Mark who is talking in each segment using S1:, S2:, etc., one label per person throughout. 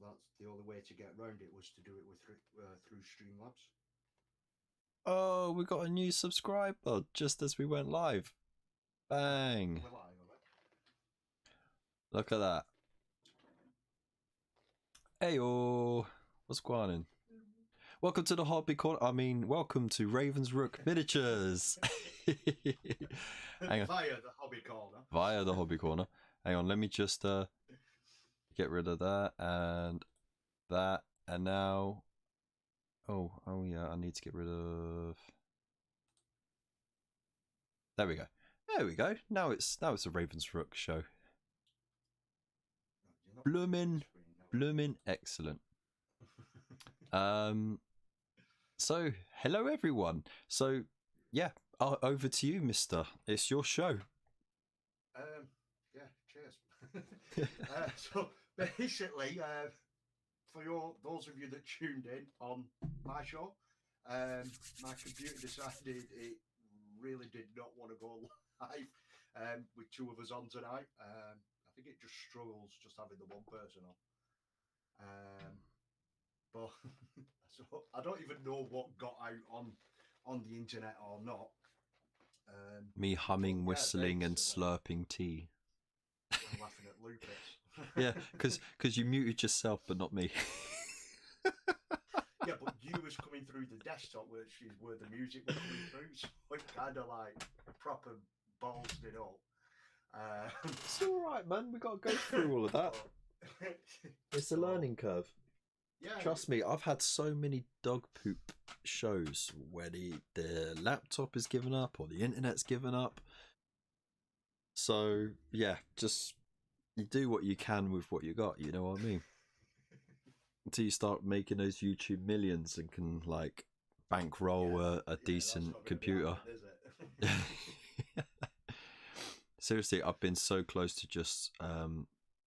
S1: that's the only way to get around it was to do it with through Streamlabs.
S2: Oh, we got a new subscriber just as we went live. Bang.
S1: We're live, all right?
S2: Look at that. Heyo. What's going on? Welcome to the Hobby Corner. Welcome to Ravens Rook Miniatures. Hang on.
S1: Via the Hobby Corner.
S2: Via the Hobby Corner. Hang on, let me just get rid of that, and now. Oh yeah, I need to get rid of. There we go. There we go. Now it's a Ravens Rook show. Bloomin' excellent. So hello everyone. So yeah, over to you, Mister. It's your show.
S1: Yeah, cheers. So basically, for those of you that tuned in on my show, my computer decided it really did not want to go live with two of us on tonight. I think it just struggles just having the one person on. But so I don't even know what got out on the internet or not.
S2: Me humming, whistling, and slurping tea.
S1: I'm laughing at Lucas.
S2: Yeah, because you muted yourself, but not me.
S1: Yeah, but you was coming through the desktop, which is where the music was coming through, so it kind of like proper ballsed it up.
S2: It's all right, man. We got to go through all of that. It's a learning curve.
S1: Yeah,
S2: trust me, I've had so many dog poop shows where the laptop is given up or the internet's given up. So yeah, just you do what you can with what you got. You know what I mean? Until you start making those YouTube millions and can like bankroll a decent computer.
S1: Happen, is it?
S2: Seriously, I've been so close to just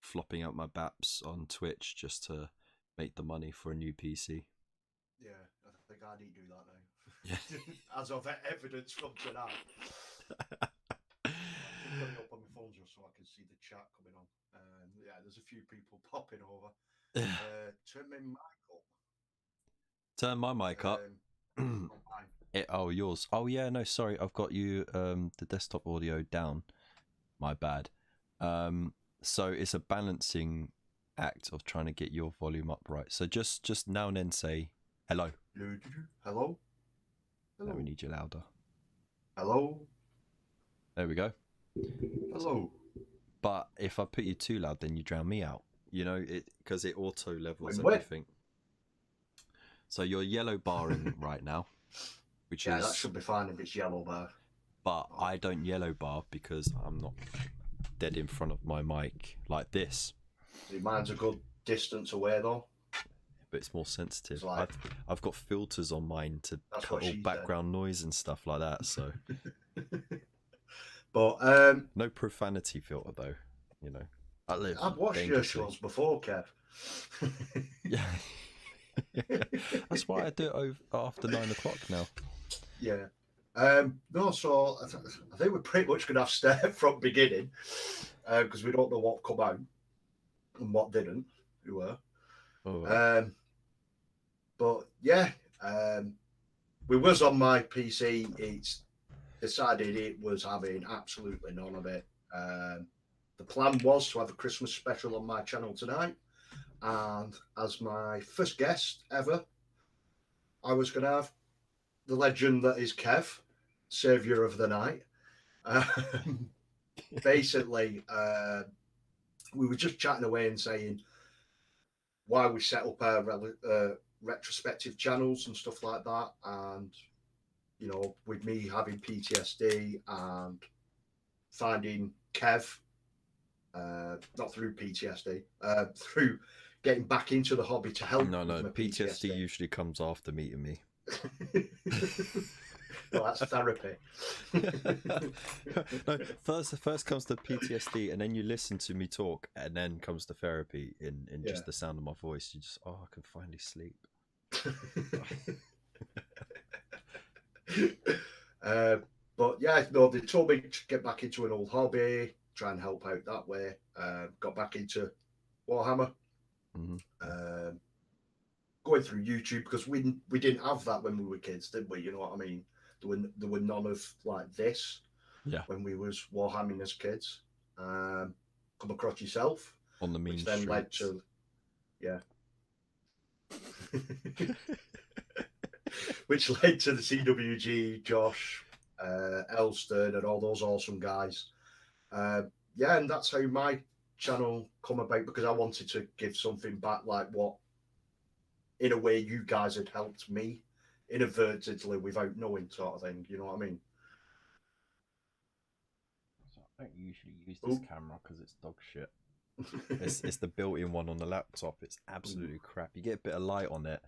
S2: flopping out my baps on Twitch just to make the money for a new PC.
S1: Yeah, I think I need to do that now.
S2: Yeah.
S1: As of evidence from tonight. I'm putting it up on my phone just so I can see the chat coming on. Yeah, there's a few people popping over. Turn my mic up.
S2: Turn my mic up. Yours. Oh yeah, no, sorry, I've got you the desktop audio down. My bad. So it's a balancing act of trying to get your volume up right. So just now and then say hello.
S1: Hello.
S2: No, we need you louder.
S1: Hello.
S2: There we go.
S1: Hello.
S2: But if I put you too loud, then you drown me out. You know, because it auto levels everything. So you're yellow barring right now, which is
S1: that should be fine if it's yellow bar.
S2: But I don't yellow bar because I'm not dead in front of my mic like this.
S1: Mine's a good distance away though.
S2: But it's more sensitive. I've got filters on mine to cut all background noise and stuff like that. So,
S1: but
S2: no profanity filter though. You know,
S1: I've watched your shows before, Kev.
S2: Yeah, that's why I do it after 9 o'clock now.
S1: Yeah. No, so I think we're pretty much going to have to start from beginning because we don't know what come out and what didn't. We were.
S2: Oh.
S1: But yeah, we was on my PC. It's decided it was having absolutely none of it. The plan was to have a Christmas special on my channel tonight, and as my first guest ever, I was going to have the legend that is Kev, saviour of the night. Basically, we were just chatting away and saying why we set up our retrospective channels and stuff like that. And, you know, with me having PTSD and finding Kev, not through PTSD, through getting back into the hobby to help.
S2: No, PTSD usually comes after meeting me.
S1: Well, that's therapy.
S2: No, first comes the PTSD, and then you listen to me talk, and then comes the therapy in just the sound of my voice. You just, I can finally sleep.
S1: But yeah, no, they told me to get back into an old hobby, try and help out that way. Got back into Warhammer. going through YouTube, because we didn't have that when we were kids, did we? You know what I mean? There were none of like this when we was warhamming as kids. Come across yourself
S2: on the mean
S1: which then
S2: streets.
S1: led to which led to the CWG, Josh, Elston, and all those awesome guys. And that's how my channel come about, because I wanted to give something back, like what, in a way, you guys had helped me inadvertently without knowing, sort of thing. You know what I mean?
S2: So I don't usually use this camera because it's dog shit. It's the built-in one on the laptop. It's absolutely crap. You get a bit of light on it.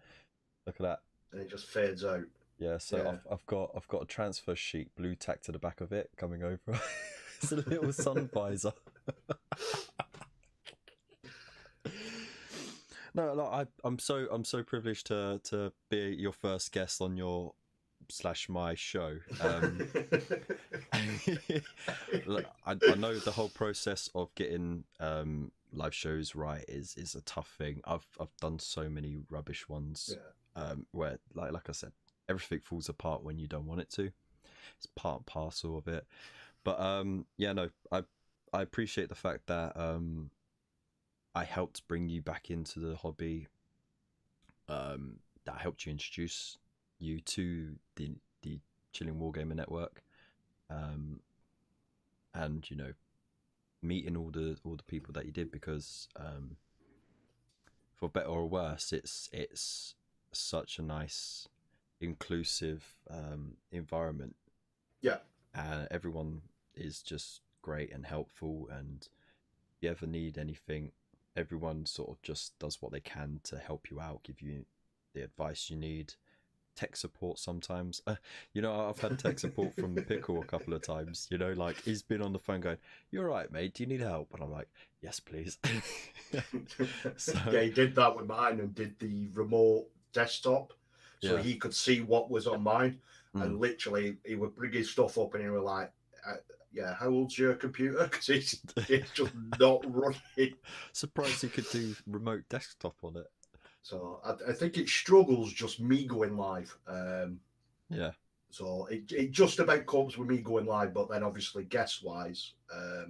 S2: Look at that.
S1: And it just fades out.
S2: Yeah, so I've got a transfer sheet blue tacked to the back of it coming over. It's a little sun visor. No, like, I'm so privileged to be your first guest on your / my show. Look, I know the whole process of getting live shows right is a tough thing. I've done so many rubbish ones where like I said, everything falls apart when you don't want it to. It's part and parcel of it. But I appreciate the fact that I helped bring you back into the hobby. That helped you introduce you to the Chilling Wargamer Network, and meeting all the people that you did, because for better or worse, it's such a nice, inclusive environment.
S1: Yeah,
S2: and everyone is just great and helpful, and if you ever need anything, everyone sort of just does what they can to help you out, give you the advice you need, tech support sometimes. I've had tech support from Pickle a couple of times. Like, he's been on the phone going, "You're right, mate, do you need help?" And I'm like, "Yes, please." So,
S1: yeah, he did that with mine and did the remote desktop, so he could see what was on mine. And literally he would bring his stuff up and he was like, how old's your computer? Because it's just not running.
S2: Surprised he could do remote desktop on it.
S1: So I think it struggles just me going live. So it just about copes with me going live, but then obviously guest wise, I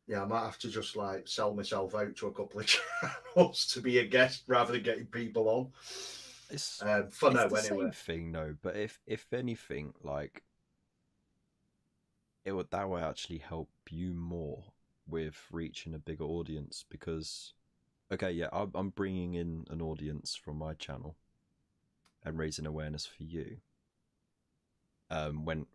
S1: might have to just like sell myself out to a couple of channels to be a guest rather than getting people on.
S2: It's
S1: for now,
S2: the
S1: anyway.
S2: Same thing, though. But if anything, like, that will actually help you more with reaching a bigger audience, because I'm bringing in an audience from my channel and raising awareness for you. When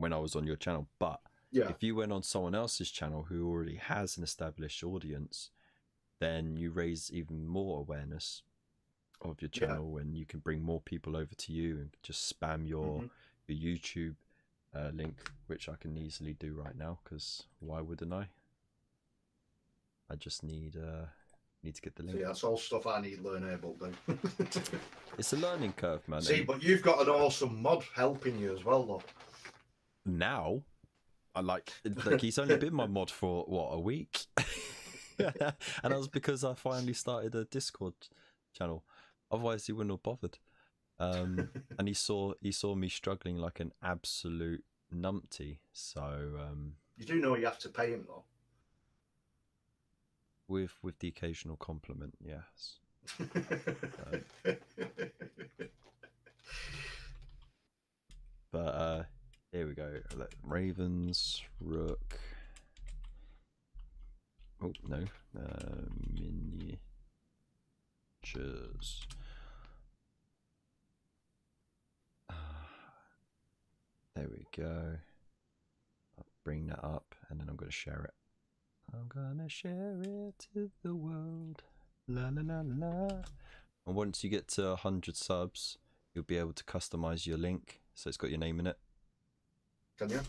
S2: I was on your channel, but if you went on someone else's channel who already has an established audience, then you raise even more awareness of your channel, and you can bring more people over to you and just spam your YouTube link, which I can easily do right now, because why wouldn't I? I just need to get the link.
S1: See, that's all stuff I need learnable then.
S2: It's a learning curve, man.
S1: See, but you've got an awesome mod helping you as well, though.
S2: Now, I like he's only been my mod for what, a week? And that was because I finally started a Discord channel. Otherwise, he wouldn't have bothered. And he saw me struggling like an absolute numpty. So
S1: you do know you have to pay him though.
S2: With the occasional compliment, yes. But here we go. Ravens, Rook. Oh no, miniatures. There we go. I'll bring that up, and then I'm going to share it. I'm gonna share it to the world. La la la la. And once you get to 100 subs, you'll be able to customize your link, so it's got your name in it.
S1: Can you?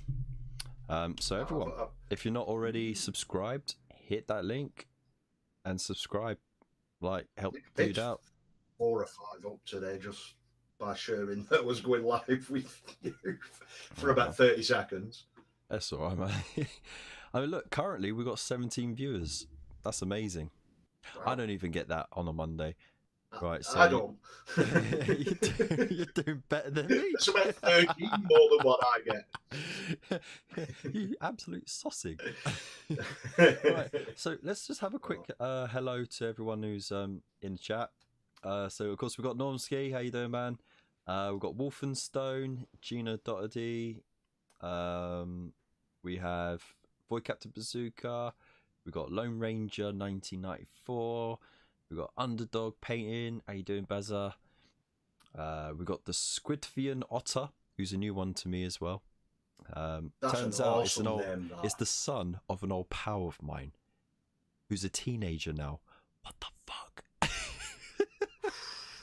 S2: So everyone, if you're not already subscribed, hit that link and subscribe. Like, help dude out.
S1: 4 or 5 up today just by sharing that was going live with you for about 30 seconds.
S2: That's all right, man. I mean, look, currently we've got 17 viewers. That's amazing. I don't even get that on a Monday. Right, so
S1: I don't.
S2: you're doing better than me.
S1: It's about 13 more than what I get.
S2: You absolute sossing. Right, so let's just have a quick hello to everyone who's in the chat. So of course we've got Normski. How you doing, man? We've got Wolfenstone, Gina Doherty. We have Boy Captain Bazooka. We've got Lone Ranger 1994. We've got Underdog Painting. How you doing, Bazza? We've got the Squidfian Otter, who's a new one to me as well. Turns out
S1: awesome name,
S2: it's the son of an old pal of mine who's a teenager now. What the fuck?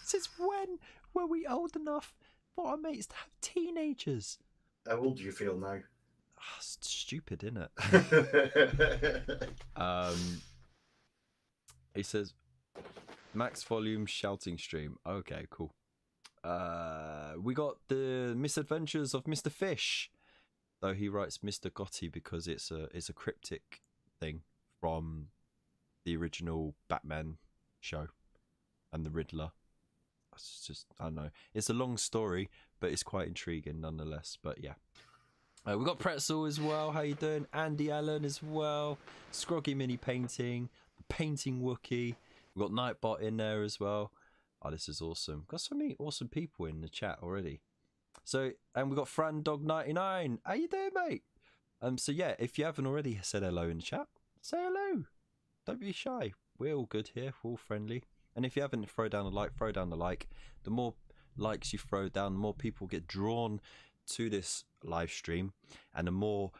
S2: Since when were we old enough for our mates to have teenagers?
S1: How old do you feel now?
S2: It's stupid, isn't it? He says max volume shouting stream. Okay, cool. We got the misadventures of Mr. Fish. Though he writes Mr. Gotti because it's a cryptic thing from the original Batman show and the Riddler. It's just, I don't know. It's a long story, but it's quite intriguing nonetheless. But yeah. We got Pretzel as well. How you doing? Andy Allen as well. Scroggy Mini Painting. Painting Wookie. We've got Nightbot in there as well. Oh, this is awesome. Got so many awesome people in the chat already. So, and we've got FranDog99. How you doing, mate? So yeah, if you haven't already said hello in the chat, say hello. Don't be shy. We're all good here. We're all friendly. And if you haven't, throw down a like. Throw down the like. The more likes you throw down, the more people get drawn to this live stream, and the more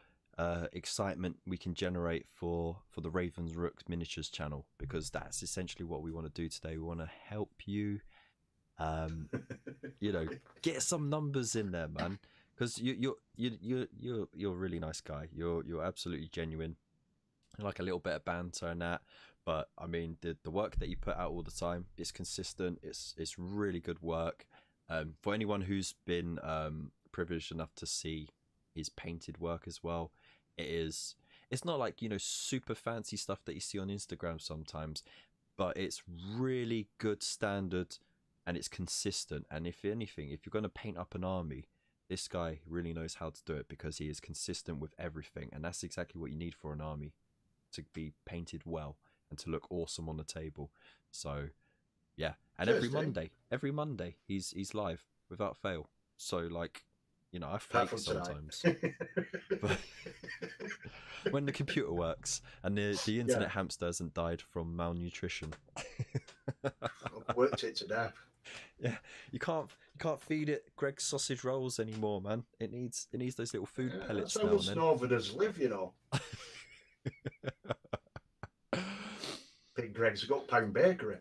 S2: excitement we can generate for the Ravens Rook Miniatures channel, because that's essentially what we want to do today. We want to help you, you know, get some numbers in there, man. Because you're a really nice guy. You're absolutely genuine. I like a little bit of banter and that, but I mean the work that you put out all the time is consistent. It's really good work. For anyone who's been privileged enough to see his painted work as well, it's not like, you know, super fancy stuff that you see on Instagram sometimes, but it's really good standard and it's consistent. And if anything, if you're going to paint up an army, this guy really knows how to do it, because he is consistent with everything, and that's exactly what you need for an army, to be painted well and to look awesome on the table. So yeah, and every Monday he's live without fail. So like, you know, I flake sometimes, but when the computer works and the internet hamster hasn't died from malnutrition.
S1: I've worked it to death.
S2: Yeah, you can't feed it Greg's sausage rolls anymore, man. It needs those little food pellets.
S1: That's how us Northerners live, you know. Big Greg's got Pound Bakery.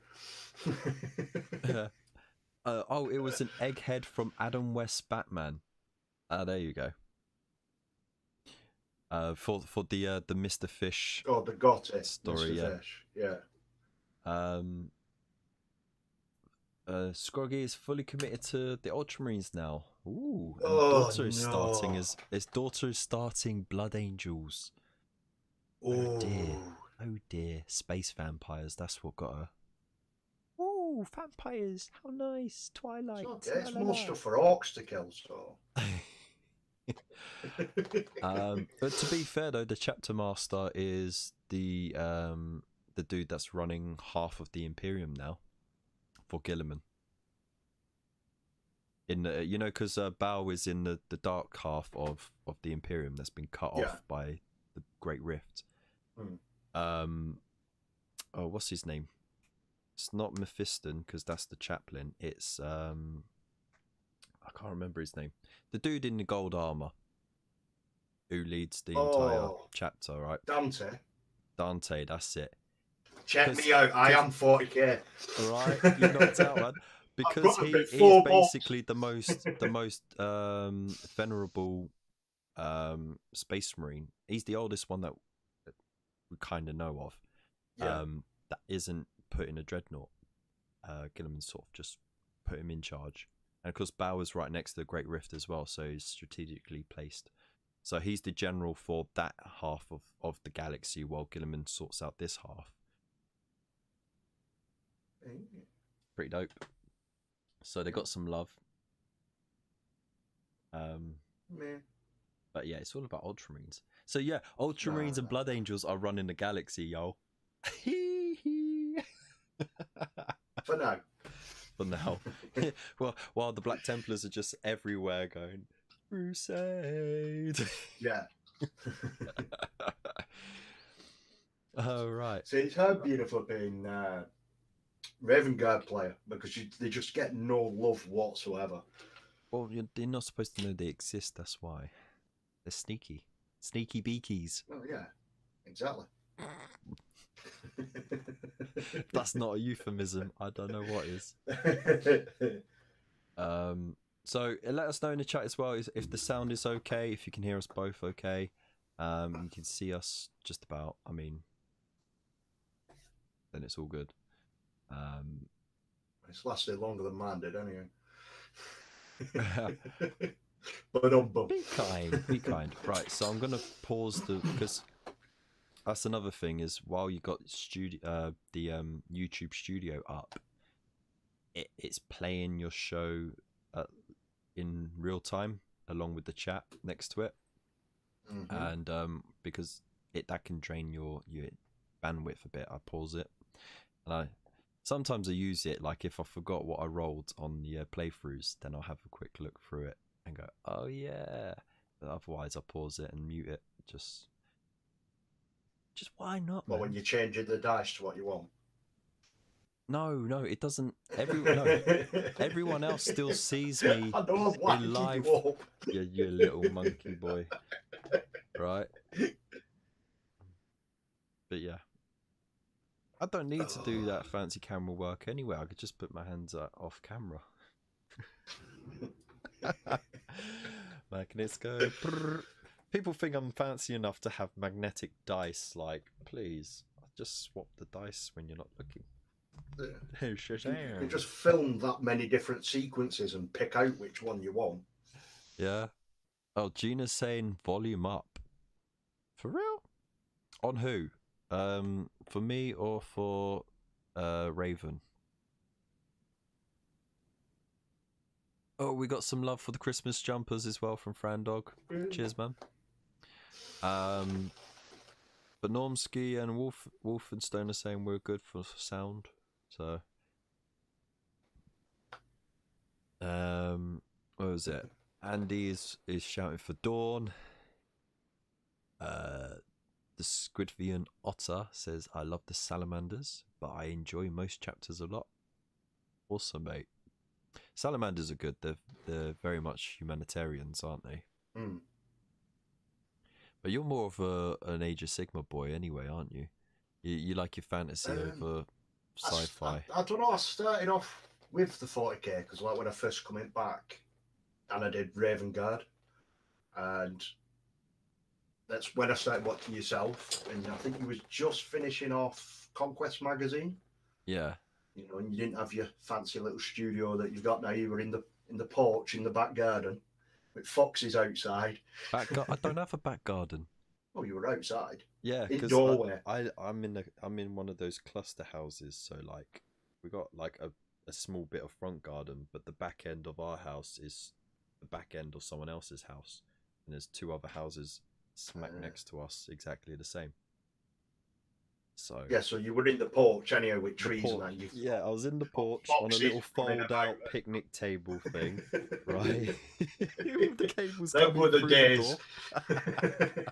S2: Oh, it was an egghead from Adam West Batman. There you go. For the Mr. Fish.
S1: Oh, the got it
S2: story,
S1: Mr. Fish. Yeah.
S2: Scroggy is fully committed to the Ultramarines now. Ooh, and his daughter is starting Blood Angels. Oh dear. Oh dear. Space vampires, that's what got her. Ooh, vampires, how nice. Twilight.
S1: It's okay. It's more stuff for orcs to kill, so.
S2: But to be fair though, the chapter master is the dude that's running half of the Imperium now for Gilliman. In the, you know, because Bao is in the dark half of the Imperium that's been cut off by the Great Rift. Oh, what's his name? It's not Mephiston, because that's the chaplain. It's I can't remember his name. The dude in the gold armor who leads the entire chapter, right? Dante, that's it.
S1: Check me out. I am 40k.
S2: All right, you knocked out, man. Because he is basically the most venerable space marine. He's the oldest one that we kind of know of. That isn't put in a dreadnought. Gilliman sort of just put him in charge. And of course, Bauer's right next to the Great Rift as well, so he's strategically placed. So he's the general for that half of the galaxy, while Gilliman sorts out this half. pretty dope. So they got some love.
S1: Meh.
S2: But yeah, it's all about Ultramarines. So yeah, Ultramarines and Blood Angels are running the galaxy, yo.
S1: For now.
S2: For now. Well, while the Black Templars are just everywhere going, Crusade.
S1: Yeah.
S2: Oh, right.
S1: See, it's hard beautiful being Raven Guard player because they just get no love whatsoever.
S2: Well, they're not supposed to know they exist, that's why. They're sneaky. Sneaky beakies.
S1: Oh, yeah, exactly.
S2: That's not a euphemism. I don't know what is. So let us know in the chat as well if the sound is okay, if you can hear us both okay. You can see us just about. I mean, then it's all good.
S1: It's lasted longer than mine did, anyway. But
S2: be kind. Right, so I'm gonna pause because that's another thing is while you got the YouTube studio up, it's playing your show in real time along with the chat next to it, and because that can drain your bandwidth a bit, I pause it, and sometimes I use it like if I forgot what I rolled on the playthroughs, then I'll have a quick look through it and go, oh yeah. But otherwise I pause it and mute it. Just why not, man?
S1: Well, when you change the dice to what you want.
S2: No, it doesn't. Everyone else still sees me in live. You little monkey boy, right? But yeah, I don't need to do that fancy camera work anyway. I could just put my hands off camera. Magnets go. People think I'm fancy enough to have magnetic dice. Like, please, just swap the dice when you're not looking.
S1: You just film that many different sequences and pick out which one you want.
S2: Yeah. Oh, Gina's saying volume up. For real? On who? For me or for Raven? Oh, we got some love for the Christmas jumpers as well from Frandog. Cheers, man. But Normski and Wolfenstone are saying we're good for sound. So, what was it? Andy is shouting for Dawn. The Squidvian Otter says, I love the salamanders, but I enjoy most chapters a lot. Awesome, mate. Salamanders are good. They're very much humanitarians, aren't they?
S1: Mm.
S2: But you're more of an Age of Sigma boy anyway, aren't you? You like your fantasy over sci-fi.
S1: I don't know. I started off with the 40k because like when I first come in back, and I did Raven Guard, and that's when I started watching yourself. And I think you was just finishing off Conquest magazine.
S2: Yeah.
S1: You know, and you didn't have your fancy little studio that you've got now. You were in the porch in the back garden with foxes outside.
S2: I don't have a back garden.
S1: Oh, you were outside.
S2: Yeah, because I'm in one of those cluster houses. So like we got like a small bit of front garden, but the back end of our house is the back end of someone else's house, and there's two other houses smack next to us, exactly the same. So
S1: yeah, so you were in the porch anyhow with trees and that.
S2: Yeah, I was in the porch on a little fold-out picnic table thing, right? The cables coming through the door.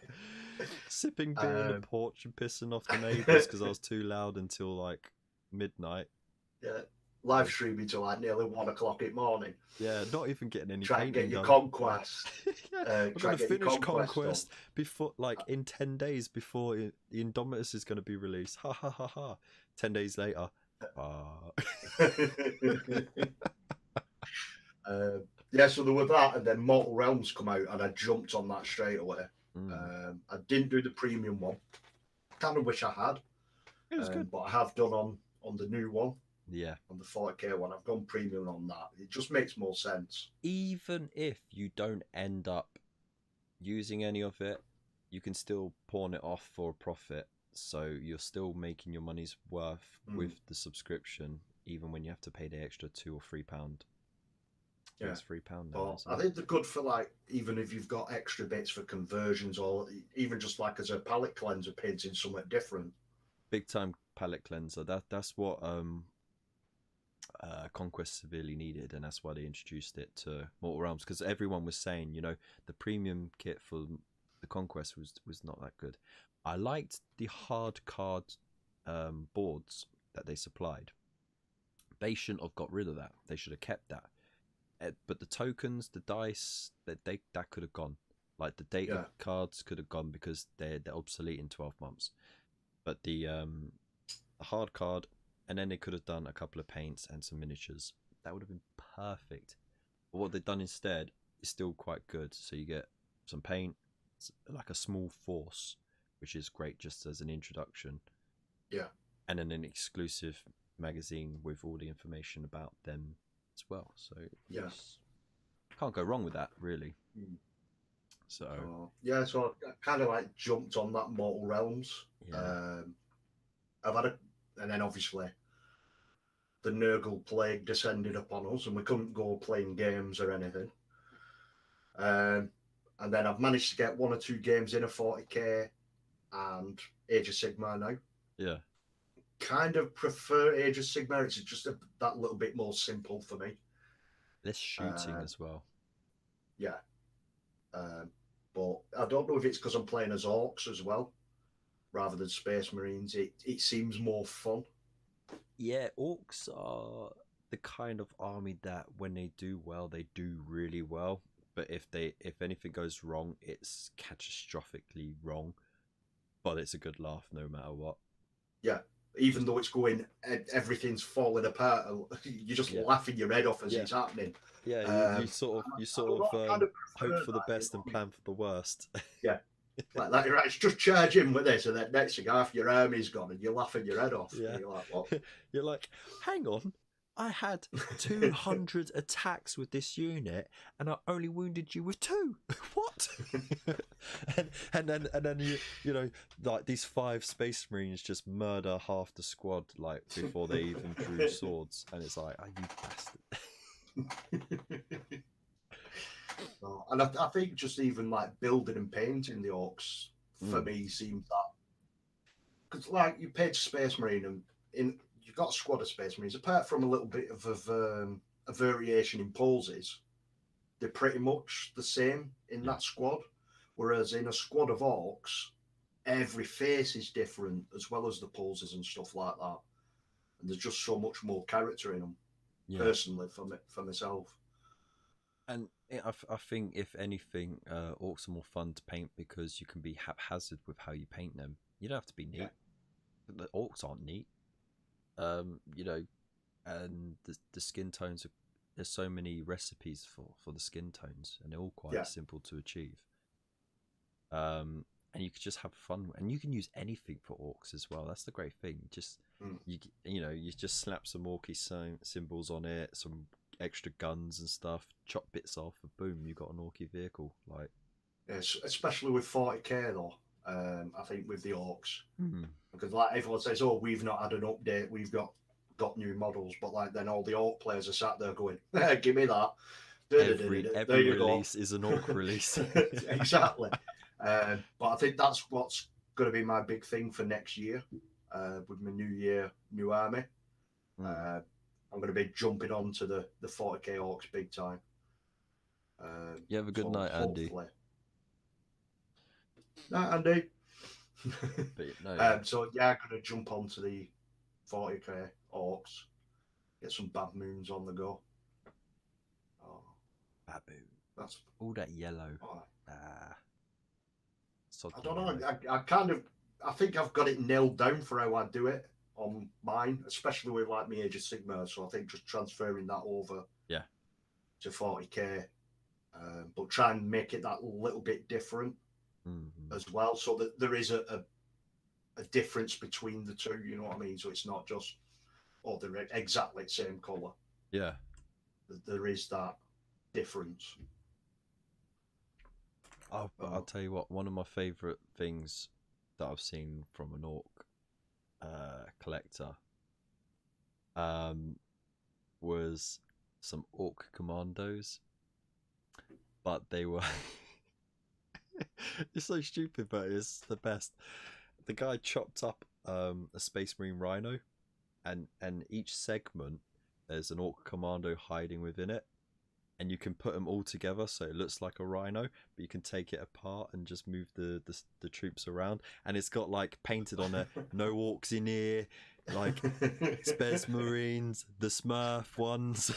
S2: Sipping beer in the porch and pissing off the neighbours because I was too loud until like midnight.
S1: Yeah, live streaming till like nearly 1 o'clock in the morning.
S2: Yeah, not even getting any.
S1: Try and get your Conquest.
S2: I'm gonna finish Conquest before, like in 10 days before the Indomitus is gonna be released. Ha ha ha ha. 10 days later.
S1: Yeah, so there were that, and then Mortal Realms come out, and I jumped on that straight away. I didn't do the premium one. Kind of wish I had.
S2: It was good,
S1: but I have done on the new one.
S2: Yeah,
S1: on the 40k one, I've gone premium on that. It just makes more sense.
S2: Even if you don't end up using any of it, you can still pawn it off for a profit. So you're still making your money's worth with the subscription. even when you have to pay the extra £2 or £3.
S1: Yeah.
S2: It's £3 now.
S1: Well, I think they're good for like even if you've got extra bits for conversions or even just like as a palette cleanser, painting something different.
S2: Big time palette cleanser. That's what Conquest severely needed, and that's why they introduced it to Mortal Realms, because everyone was saying, the premium kit for the Conquest was not that good. I liked the hard card boards that they supplied. They shouldn't have got rid of that. They should have kept that. But the tokens, the dice, that could have gone. Like the data cards could have gone because they're obsolete in 12 months. But the hard card, and then they could have done a couple of paints and some miniatures. That would have been perfect. But what they've done instead is still quite good. So you get some paint, like a small force, which is great just as an introduction.
S1: Yeah.
S2: And then an exclusive magazine with all the information about them as well. So yes, can't go wrong with that, really. So
S1: so I kind of like jumped on that Mortal Realms.
S2: Yeah.
S1: I've had and then obviously the Nurgle plague descended upon us, and we couldn't go playing games or anything. And then I've managed to get 1 or 2 games in a 40k and Age of Sigmar now.
S2: Yeah.
S1: Kind of prefer Age of Sigmar. It's just that little bit more simple for me.
S2: Less shooting as well.
S1: Yeah. But I don't know if it's because I'm playing as orcs as well, rather than Space Marines. It seems more fun.
S2: Yeah, orcs are the kind of army that when they do well, they do really well. But if anything goes wrong, it's catastrophically wrong. But it's a good laugh no matter what.
S1: Yeah. Even though it's going, everything's falling apart. You're just laughing your head off as it's happening.
S2: Yeah, you sort of hope for the best and plan for the worst.
S1: Yeah, like right, just charge in with this, and then next thing, half your army's gone, and you're laughing your head off.
S2: Yeah,
S1: you're like, what?
S2: You're like, hang on, I had 200 attacks with this unit, and I only wounded you with 2. What? and then you like these 5 Space Marines just murder half the squad like before they even drew swords, and it's like, oh, you bastard.
S1: And I think just even like building and painting the orcs for me seems that, because like you paid Space Marine and you've got a squad of Space Marines, apart from a little bit of a variation in poses, they're pretty much the same in that squad. Whereas in a squad of orcs, every face is different as well as the poses and stuff like that. And there's just so much more character in them, personally, for myself.
S2: And I think, if anything, orcs are more fun to paint because you can be haphazard with how you paint them. You don't have to be neat. The orcs aren't neat. And the skin tones there's so many recipes for the skin tones, and they're all quite simple to achieve. And you could just have fun, and you can use anything for orcs as well. That's the great thing. Just you just slap some orky symbols on it, some extra guns and stuff, chop bits off, and boom, you got an orky vehicle. Like,
S1: especially with 40k though. I think with the orcs, because like everyone says, oh, we've not had an update, we've got new models, but like then all the orc players are sat there going, give me that.
S2: Every release is an orc release.
S1: Exactly. But I think that's what's going to be my big thing for next year, with my new year, new army. I'm going to be jumping onto the 40k orcs big time.
S2: You have a good night, Andy.
S1: Night, Andy.
S2: But, no,
S1: so yeah, I'm going to jump onto the 40k orcs, get some bad moons on the go.
S2: Baboon.
S1: That's
S2: all that yellow.
S1: I don't know. I think I've got it nailed down for how I do it on mine, especially with like my Age of Sigmar. So I think just transferring that over, to 40k, but try and make it that little bit different as well, so that there is a difference between the two. You know what I mean? So it's not just they're exactly the same color.
S2: Yeah,
S1: there is that difference.
S2: I'll tell you what, one of my favourite things that I've seen from an orc collector was some orc commandos, but they were it's so stupid, but it's the best. The guy chopped up a Space Marine Rhino, and each segment there's an orc commando hiding within it, and you can put them all together so it looks like a rhino, but you can take it apart and just move the troops around, and it's got like painted on it, no orcs in here, like Space Marines, the Smurf ones.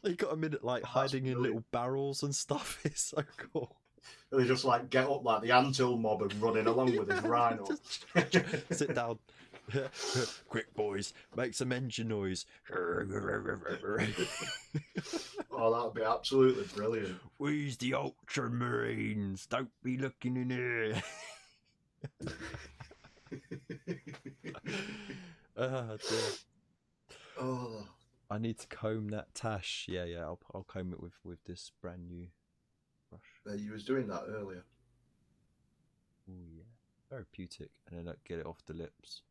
S2: They got them in like hiding in little barrels and stuff. It's so cool.
S1: They just like get up like the Anthill mob and running along with his rhino.
S2: Sit down. Quick, boys, make some engine noise.
S1: Oh, that'd be absolutely brilliant.
S2: Where's the Ultramarines? Don't be looking in here. Oh, dear.
S1: Oh,
S2: I need to comb that tash. Yeah, I'll comb it with this brand new brush.
S1: you was doing that earlier.
S2: Oh yeah, therapeutic, and then get it off the lips.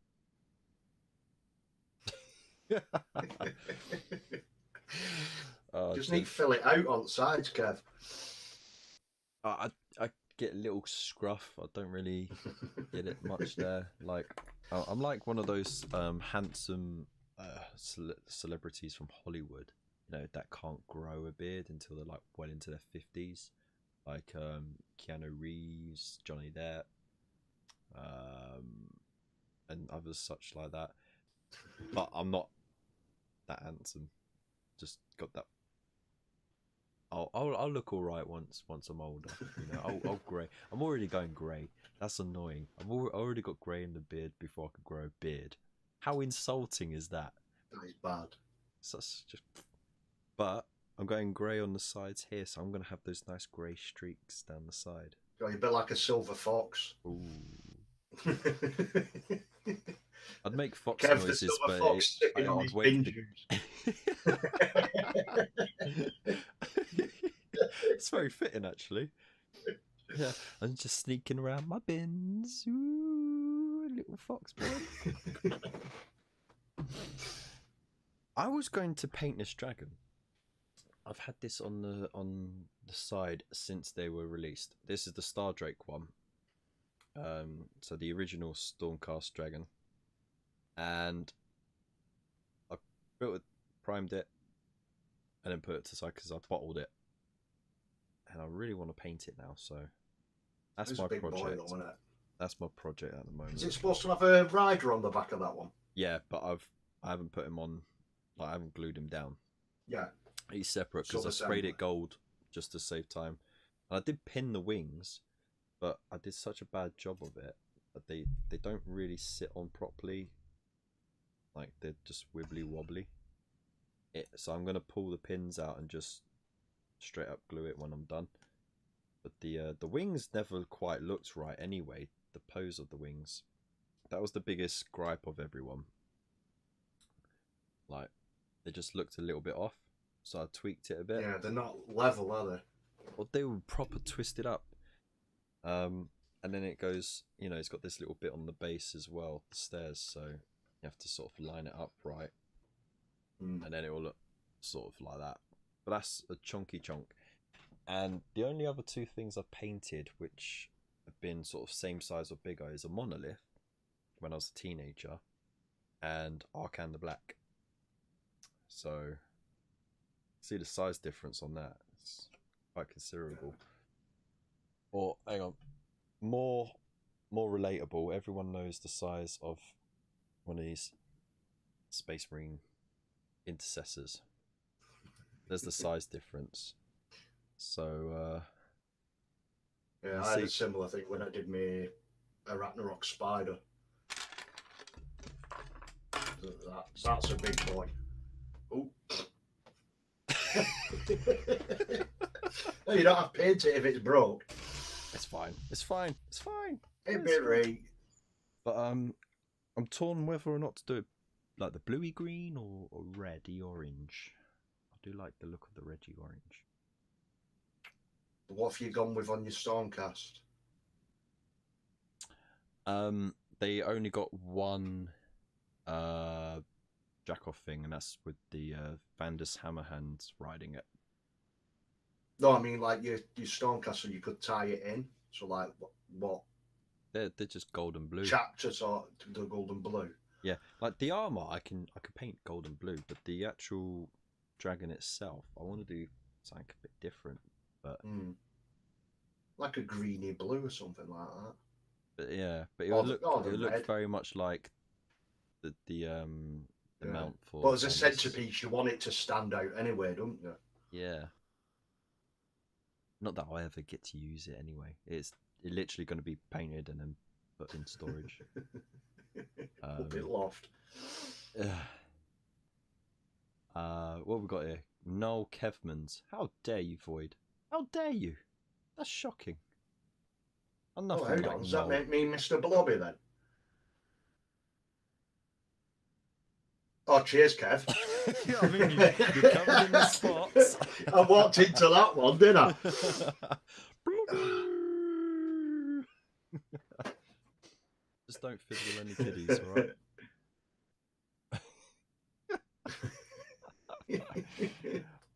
S1: Just need to fill it out on the sides, Kev.
S2: I get a little scruff. I don't really get it much there. Like I'm like one of those handsome celebrities from Hollywood, you know, that can't grow a beard until they're like well into their 50s, like Keanu Reeves, Johnny Depp, and others such like that. But I'm not that handsome. Just got that. I'll look all right once I'm older. You know, I'll grey. I'm already going grey. That's annoying. I've already got grey in the beard before I could grow a beard. How insulting is that?
S1: That is bad.
S2: So that's just. But I'm going grey on the sides here, so I'm gonna have those nice grey streaks down the side.
S1: You're a bit like a silver fox.
S2: Ooh. I'd make fox
S1: Kev,
S2: noises, but
S1: fox
S2: I'd wait. It's very fitting, actually. Yeah, I'm just sneaking around my bins. Ooh, little fox boy. I was going to paint this dragon. I've had this on the side since they were released. This is the Star Drake one. So the original Stormcast dragon. And I built it, primed it, and then put it to the side because I bottled it. And I really want to paint it now, so that's my project. Boy, though, isn't it? That's my project at the moment.
S1: Is it supposed to have a rider on the back of that one?
S2: Yeah, but I haven't put him on. Like, I haven't glued him down.
S1: Yeah,
S2: he's separate because I sprayed it gold just to save time. And I did pin the wings, but I did such a bad job of it that they don't really sit on properly. Like, they're just wibbly wobbly. So I'm gonna pull the pins out and just straight up glue it when I'm done. But the wings never quite looked right anyway. The pose of the wings, that was the biggest gripe of everyone. Like, they just looked a little bit off, so I tweaked it a bit.
S1: Yeah, they're not level, are they?
S2: Well, they were proper twisted up. And then it goes, you know, it's got this little bit on the base as well, the stairs, so you have to sort of line it up right. And then it will look sort of like that. But that's a chunky chunk. And the only other two things I've painted which have been sort of same size or bigger is a monolith when I was a teenager and Arcan the Black. So see the size difference on that. It's quite considerable. Or hang on, more relatable. Everyone knows the size of one of these Space Marine intercessors. There's the size difference. So
S1: yeah, I had a similar thing when I did my Ragnarok spider. That's a big boy. Oh. You don't have to paint it if it's broke.
S2: It's fine. It's fine. It's fine.
S1: It'd be right.
S2: But I'm torn whether or not to do it like the bluey green or reddy orange. I do like the look of the reddy orange.
S1: What have you gone with on your Stormcast?
S2: they only got one jack off thing, and that's with the Vandus Hammerhands riding it.
S1: No, I mean like your Stormcastle, you could tie it in. So like what
S2: They're just gold and blue.
S1: chapters are the gold and blue?
S2: Yeah, like the armor, I can paint gold and blue, but the actual dragon itself, I want to do something a bit different. But
S1: like a greeny blue or something like that.
S2: But yeah, but it
S1: Or
S2: would
S1: the
S2: look
S1: red.
S2: very much like the mount for.
S1: But as a
S2: Vandus.
S1: centerpiece, you want it to stand out anyway, don't you?
S2: Yeah. Not that I'll ever get to use it anyway. It's literally going to be painted and then put in storage.
S1: Up in loft.
S2: What have we got here? Noel Kevmans. How dare you, Void? How dare you? That's shocking. I'm
S1: Oh,
S2: nothing
S1: hold
S2: like
S1: on. Does
S2: Noel.
S1: that make me Mr. Blobby then? Oh, cheers, Kev.
S2: I mean, you're covered in the spots.
S1: I walked into that one, didn't I?
S2: Just don't fiddle any kiddies, alright?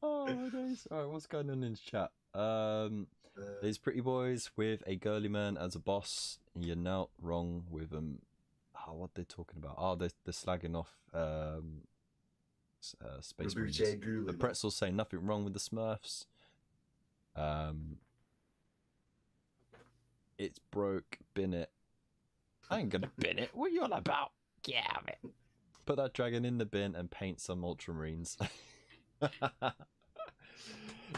S2: Oh my days. Alright, what's going on in the chat? There's pretty boys with a girly man as a boss. You're not wrong with them. Oh, what they're talking about? Oh, they're slagging off Space Marines. The pretzels say nothing wrong with the Smurfs. It's broke, bin it. I ain't gonna bin it. What are you on about? Get out of it. Put that dragon in the bin and paint some Ultramarines.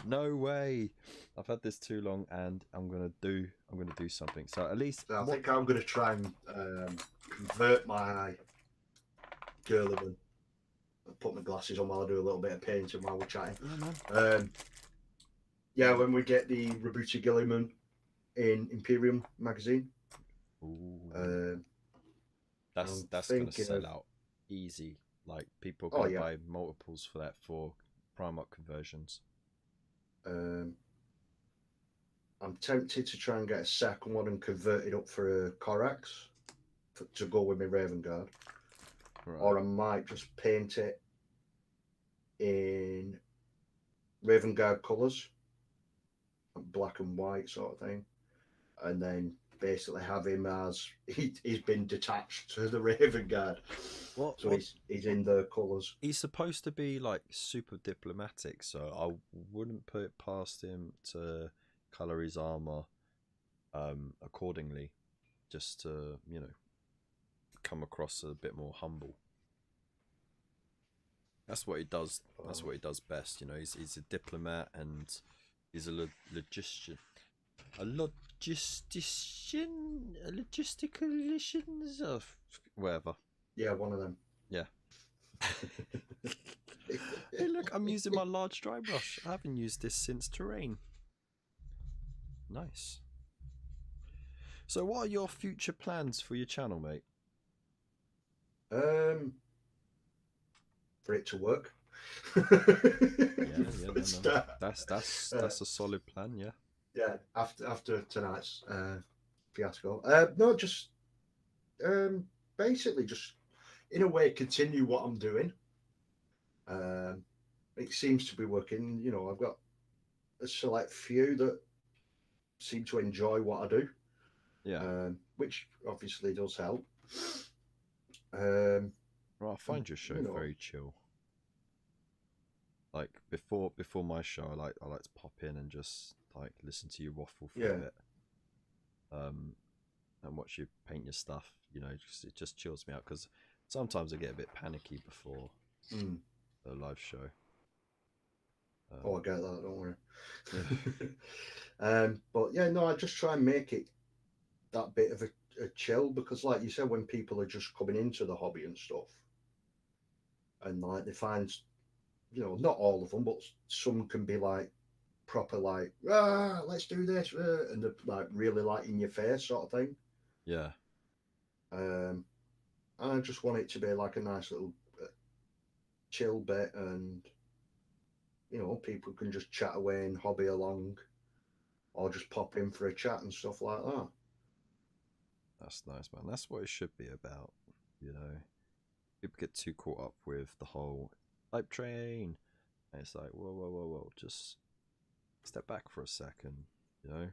S2: No way. I've had this too long, and I'm gonna do something. So at least
S1: I think I'm gonna try and convert my girlyman. I'll put my glasses on while I do a little bit of painting while we're chatting. Yeah, when we get the Rebooted Gilliman in Imperium magazine.
S2: That's gonna sell out easy. Like people are gonna buy multiples for that for Primarch conversions.
S1: I'm tempted to try and get a second one and convert it up for a Corax to go with my Raven Guard. Right. Or I might just paint it in Raven Guard colours, black and white sort of thing, and then basically have him as he's been detached to the Raven Guard. He's in the colours.
S2: He's supposed to be like super diplomatic, so I wouldn't put it past him to colour his armour accordingly, just to, you know, come across a bit more humble. That's what he does. That's what he does best. You know, he's a diplomat and he's a logistician. A logisticalicians of whatever.
S1: Yeah, one of them.
S2: Yeah. Hey, look! I'm using my large dry brush. I haven't used this since terrain. Nice. So, what are your future plans for your channel, mate?
S1: For it to work.
S2: That's a solid plan. Yeah.
S1: Yeah. After tonight's fiasco. No, just basically just in a way continue what I'm doing. It seems to be working. You know, I've got a select few that seem to enjoy what I do.
S2: Yeah.
S1: Which obviously does help.
S2: Well, I find your show very chill. Like before my show, I like to pop in and just like listen to you waffle for a bit. And watch you paint your stuff. You know, it just chills me out because sometimes I get a bit panicky before a live show.
S1: I get that. Don't worry. But yeah, no, I just try and make it that bit of a chill because, like you said, when people are just coming into the hobby and stuff, and like they find, you know, not all of them, but some can be like proper, like, let's do this, and they're like really like in your face sort of thing.
S2: Yeah.
S1: I just want it to be like a nice little chill bit, and you know, people can just chat away and hobby along, or just pop in for a chat and stuff like that.
S2: That's nice, man. That's what it should be about. You know, people get too caught up with the whole hype train, and it's like, whoa, whoa, whoa, whoa, just step back for a second. You know,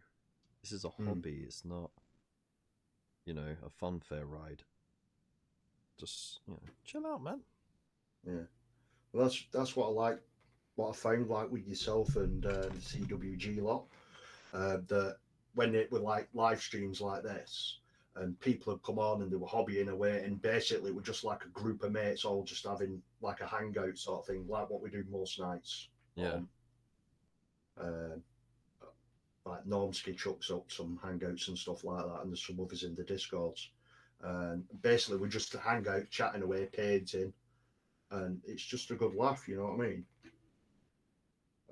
S2: this is a hobby. It's not, you know, a funfair ride. Just, you know, chill out, man.
S1: Yeah, well, that's what I like. What I found like with yourself and the CWG lot, that when it were like live streams like this, and people had come on and they were hobbying away, and basically it was just like a group of mates all just having like a hangout sort of thing, like what we do most nights.
S2: Yeah.
S1: Uh, like Normski chucks up some hangouts and stuff like that, and there's some others in the discords. And basically, we just hang out, chatting away, painting, and it's just a good laugh. You know what I mean?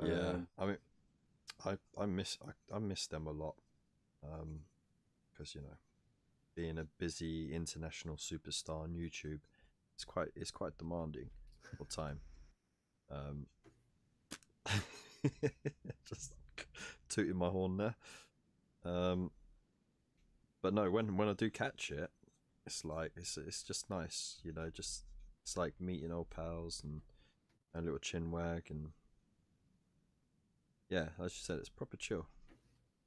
S2: Yeah. I mean, I miss them a lot, because you know, being a busy international superstar on YouTube, it's quite demanding for time. Just tooting my horn there. But no, when I do catch it, it's like it's just nice, you know. Just it's like meeting old pals and a little chin wag, and yeah, as you said, it's proper chill.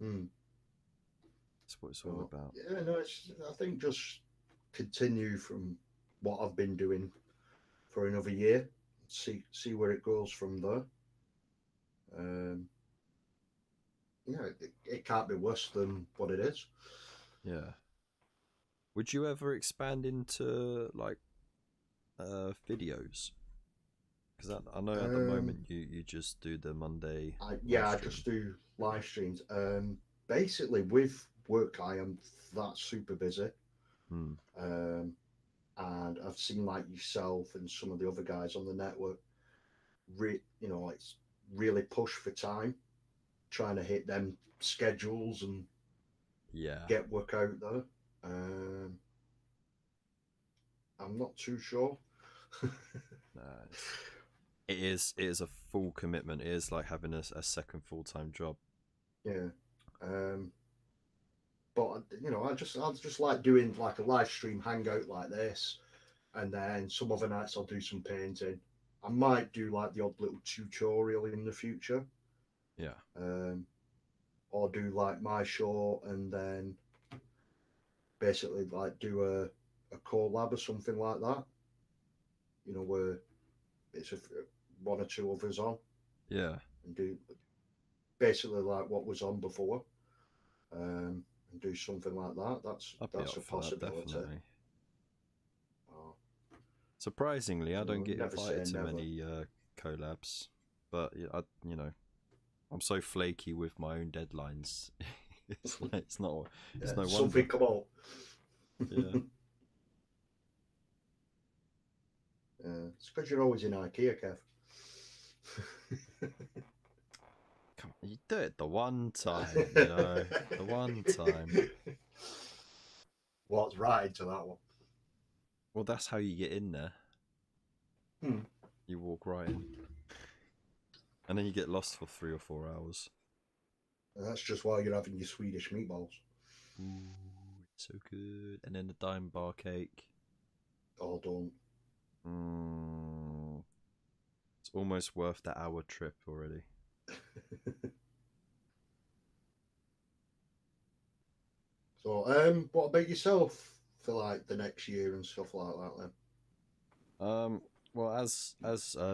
S2: That's what it's all about.
S1: Yeah, no, I think just continue from what I've been doing for another year. See where it goes from there. Yeah, it can't be worse than what it is.
S2: Yeah. Would you ever expand into like videos? Because I know at the moment you just do the Monday.
S1: I just do live streams. Basically, with work, I am that super busy. And I've seen like yourself and some of the other guys on the network, like really push for time, trying to hit them schedules and get work out there. I'm not too sure.
S2: It is a full commitment. It is like having a second full-time job.
S1: Yeah. But you know, I just like doing like a live stream hangout like this, and then some other nights I'll do some painting. I might do like the odd little tutorial in the future.
S2: Yeah.
S1: Or do like my show and then basically like do a collab or something like that. You know, where it's one or two others on.
S2: Yeah.
S1: And do basically like what was on before. And do something like that. That's a possibility.
S2: Definitely. Surprisingly, I don't get invited to many collabs, but you know, I'm so flaky with my own deadlines. It's no wonder.
S1: Something come out.
S2: Yeah.
S1: It's because you're always in IKEA, Kev.
S2: Come on, you do it the one time, you know, the one time.
S1: What's right into that one?
S2: Well, that's how you get in there. You walk right in. And then you get lost for 3 or 4 hours.
S1: And that's just while you're having your Swedish meatballs.
S2: Ooh, it's so good. And then the dime bar cake.
S1: Oh, don't.
S2: It's almost worth the hour trip already.
S1: So, what about yourself for like the next year and stuff like that then?
S2: Well, as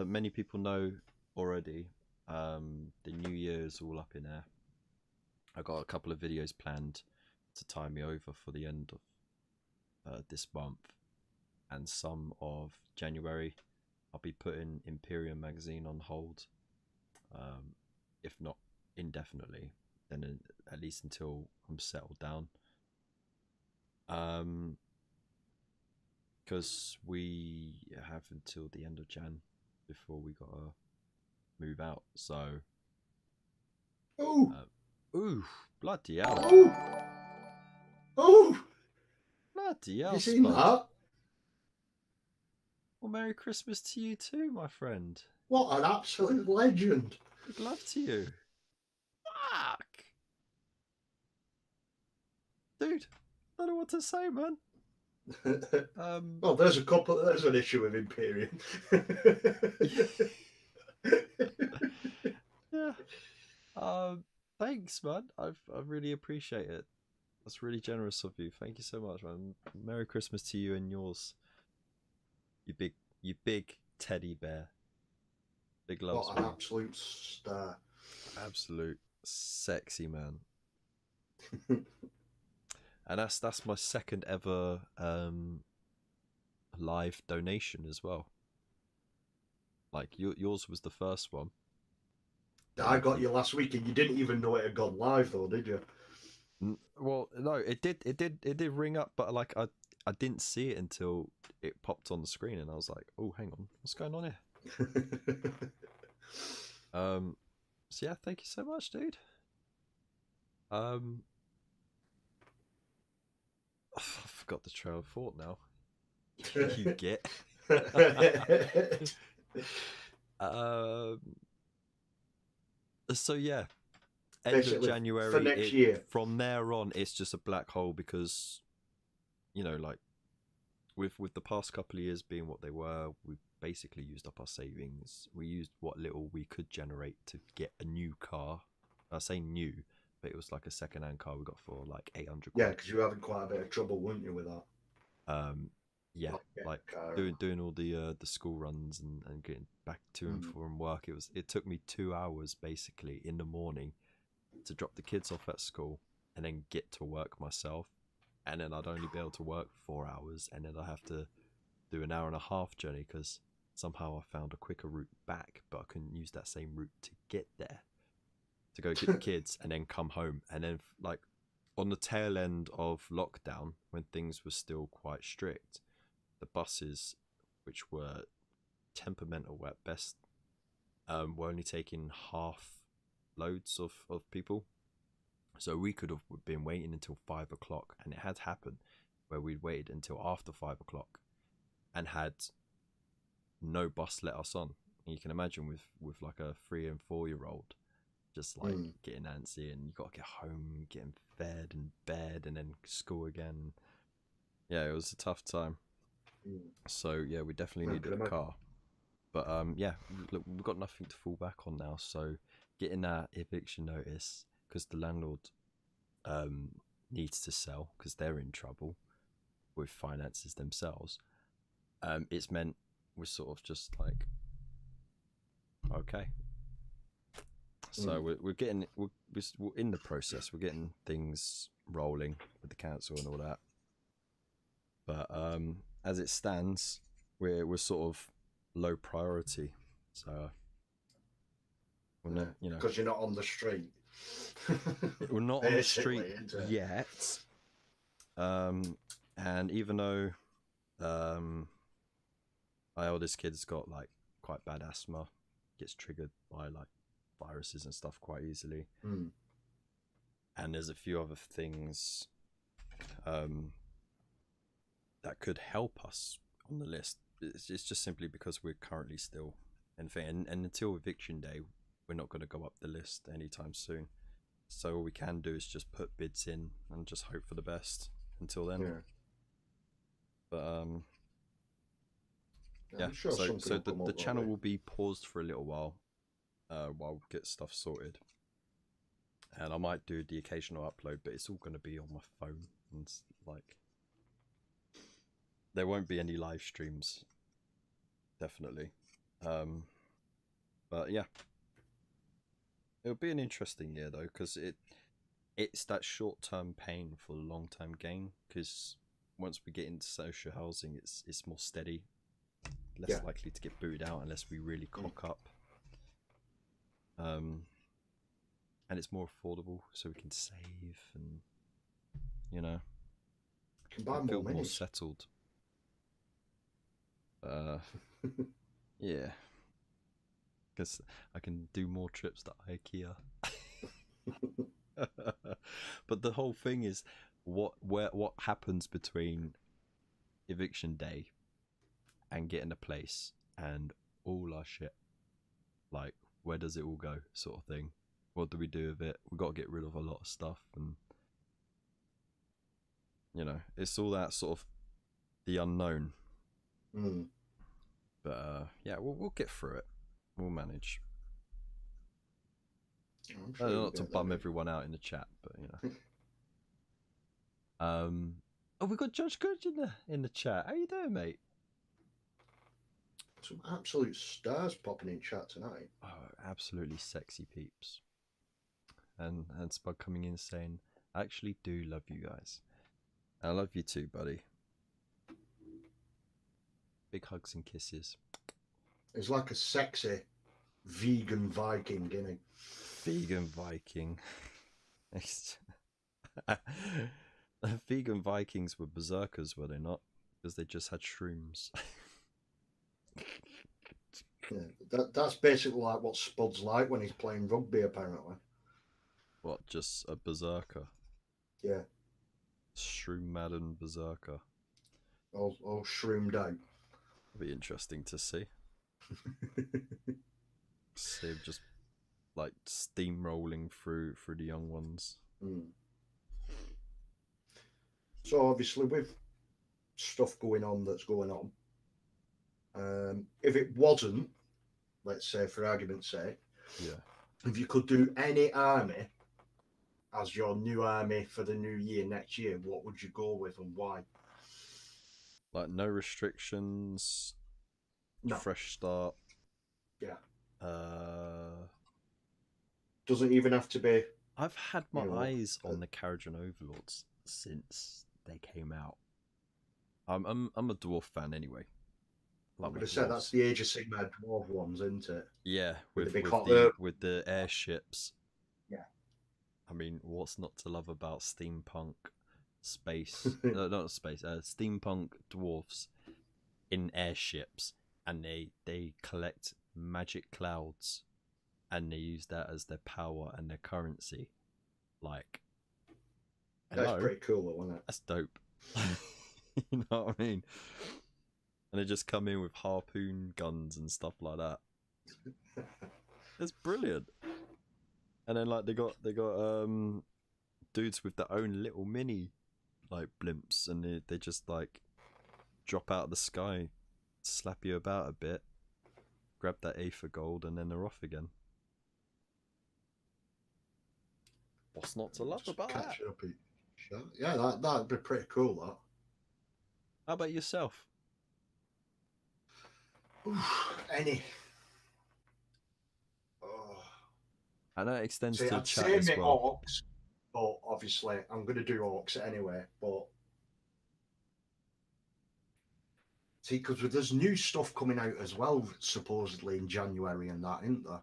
S2: many people know already, the new year is all up in air. I got a couple of videos planned to tie me over for the end of this month, and some of January. I'll be putting Imperium magazine on hold, if not indefinitely, then at least until I'm settled down. Because we have until the end of Jan before we gotta move out. So, ooh, bloody hell!
S1: Oh,
S2: bloody hell!
S1: You seen that?
S2: Well, Merry Christmas to you too, my friend.
S1: What an absolute legend!
S2: Good luck to you. Fuck, dude. don't know what to say, man.
S1: Well, there's an issue with Imperium.
S2: Yeah. Thanks, man. I really appreciate it. That's really generous of you. Thank you so much, man. Merry Christmas to you and yours. You big teddy bear. Big loves.
S1: What an absolute star.
S2: Absolute sexy man. And that's my second ever live donation as well. Like yours was the first one.
S1: I got you last week, and you didn't even know it had gone live, though, did you?
S2: Well, no, it did ring up, but like I didn't see it until it popped on the screen, and I was like, oh, hang on, what's going on here? So yeah, thank you so much, dude. I forgot the trail of thought now. You get. So yeah, end
S1: Basically,
S2: of January
S1: for next year.
S2: From there on, it's just a black hole because, you know, like with the past couple of years being what they were, we basically used up our savings. We used what little we could generate to get a new car. I say new, but it was like a second-hand car we got for like 800 quid.
S1: Yeah, because you were having quite a bit of trouble, weren't you, with that?
S2: Yeah, like doing all the school runs and getting back to and from work. It took me 2 hours basically in the morning to drop the kids off at school and then get to work myself, and then I'd only be able to work 4 hours, and then I have to do an hour and a half journey because somehow I found a quicker route back, but I couldn't use that same route to get there, to go get the kids and then come home. And then like on the tail end of lockdown, when things were still quite strict, the buses, which were temperamental at best, were only taking half loads of people. So we could have been waiting until 5 o'clock, and it had happened where we'd waited until after 5 o'clock and had no bus let us on. And you can imagine with like a 3 and 4 year old just like getting antsy, and you got to get home, getting fed and bed, and then school again. Yeah, it was a tough time. So yeah, we definitely needed a car. But yeah, look, we've got nothing to fall back on now. So getting that eviction notice because the landlord needs to sell because they're in trouble with finances themselves. It's meant we're sort of just like, okay. So we're getting we're in the process. We're getting things rolling with the council and all that. But as it stands, we're sort of low priority. So we're not, you know,
S1: because you're not on the street.
S2: We're not on the street yet. And even though my oldest kid's got like quite bad asthma, gets triggered by like viruses and stuff quite easily. And there's a few other things that could help us on the list. It's just simply because we're currently still and until eviction day, we're not going to go up the list anytime soon. So all we can do is just put bids in and just hope for the best until then.
S1: Yeah.
S2: But
S1: yeah. Sure
S2: so the channel will be paused for a little while we get stuff sorted. And I might do the occasional upload, but it's all going to be on my phone, and like there won't be any live streams, definitely. But yeah, it'll be an interesting year though, because it's that short-term pain for the long-term gain. Because once we get into social housing, it's more steady, less likely to get booted out unless we really cock up. And it's more affordable, so we can save and, you know,
S1: can buy more
S2: settled. Yeah, because I can do more trips to IKEA. But the whole thing is, what happens between eviction day and getting a place and all our shit? Like, where does it all go, sort of thing? What do we do with it? We've got to get rid of a lot of stuff, and You know, it's all that sort of the unknown.
S1: Mm.
S2: But yeah, we'll get through it. We'll manage.
S1: I'm sure you'll
S2: Not to
S1: get
S2: bum
S1: there.
S2: everyone out in the chat, but you know. Oh, we got Judge Good in the chat. How you doing, mate?
S1: Some absolute stars popping in chat tonight.
S2: Oh, absolutely sexy peeps. And Spud coming in saying, I actually do love you guys. I love you too, buddy. Big hugs and kisses.
S1: It's like a sexy vegan Viking, isn't it?
S2: Vegan Viking. Vegan Vikings were berserkers, were they not? Because they just had shrooms.
S1: Yeah, that's basically like what Spud's like when he's playing rugby, apparently.
S2: What, just a berserker?
S1: Yeah.
S2: Shroom Madden berserker.
S1: All shroomed out.
S2: It'll be interesting to see. See him just like steamrolling through the young ones.
S1: Mm. So obviously with stuff going on that's going on, if it wasn't, let's say for argument's sake,
S2: Yeah.
S1: if you could do any army as your new army for the new year next year, what would you go with and why?
S2: Like no restrictions.
S1: No.
S2: Fresh start.
S1: Yeah.
S2: Doesn't
S1: even have to be.
S2: I've had my eyes on the Kharadron Overlords since they came out. I'm a dwarf fan anyway.
S1: I'm going to say that's the Age of Sigmar dwarf ones, isn't it?
S2: Yeah, with the airships.
S1: Yeah.
S2: I mean, what's not to love about steampunk space? Not space. Steampunk dwarfs in airships, and they collect magic clouds, and they use that as their power and their currency. Like,
S1: that's pretty cool, isn't it?
S2: That's dope. You know what I mean? And they just come in with harpoon guns and stuff like that. It's brilliant. And then like they got dudes with their own little mini like blimps, and they just like drop out of the sky, slap you about a bit, grab that Aether gold, and then they're off again. What's not to love about that?
S1: Up yeah, that'd be pretty cool. That.
S2: How about yourself?
S1: Any.
S2: I know it extends to chat as well.
S1: Orcs, but obviously I'm going to do orcs anyway. But see, because there's new stuff coming out as well, supposedly in January and that, isn't there?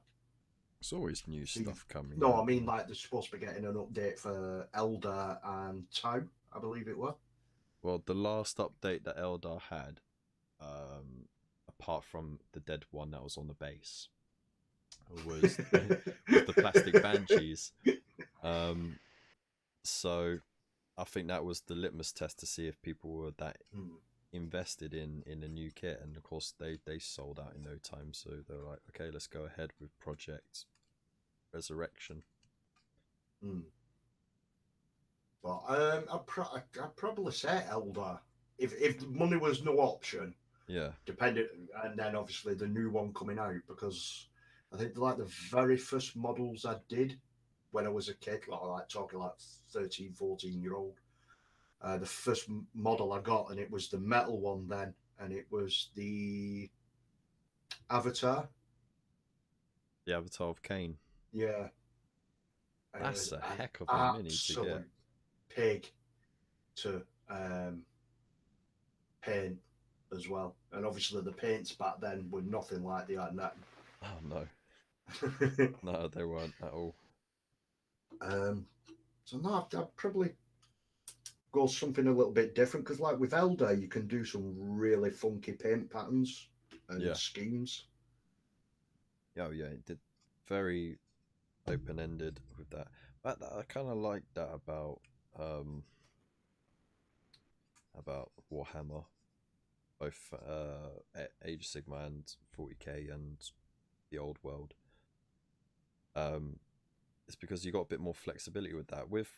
S2: There's always new stuff coming.
S1: No, I mean like they're supposed to be getting an update for Eldar and Tau, I believe it were.
S2: Well, the last update that Eldar had, apart from the dead one that was on the base, was the plastic banshees. So I think that was the litmus test to see if people were that invested in a new kit, and of course they sold out in no time. So they were like, okay, let's go ahead with Project Resurrection.
S1: But I'd probably say Eldar if money was no option.
S2: Yeah.
S1: Depending, and then obviously the new one coming out, because I think like the very first models I did when I was a kid, like talking like 13, 14-year-old, the first model I got, and it was the metal one then, and it was the Avatar.
S2: The Avatar of Cain.
S1: Yeah.
S2: That's a heck of a mini to get.
S1: Pig to paint as well, and obviously the paints back then were nothing like they are now.
S2: Oh no. No, they weren't at all.
S1: So no, I'd probably go something a little bit different, because like with Eldar you can do some really funky paint patterns and schemes.
S2: Oh yeah, it did very open-ended with that. But I kind of like that about Warhammer, both Age of Sigmar and 40k and the Old World. it's because you got a bit more flexibility with that. With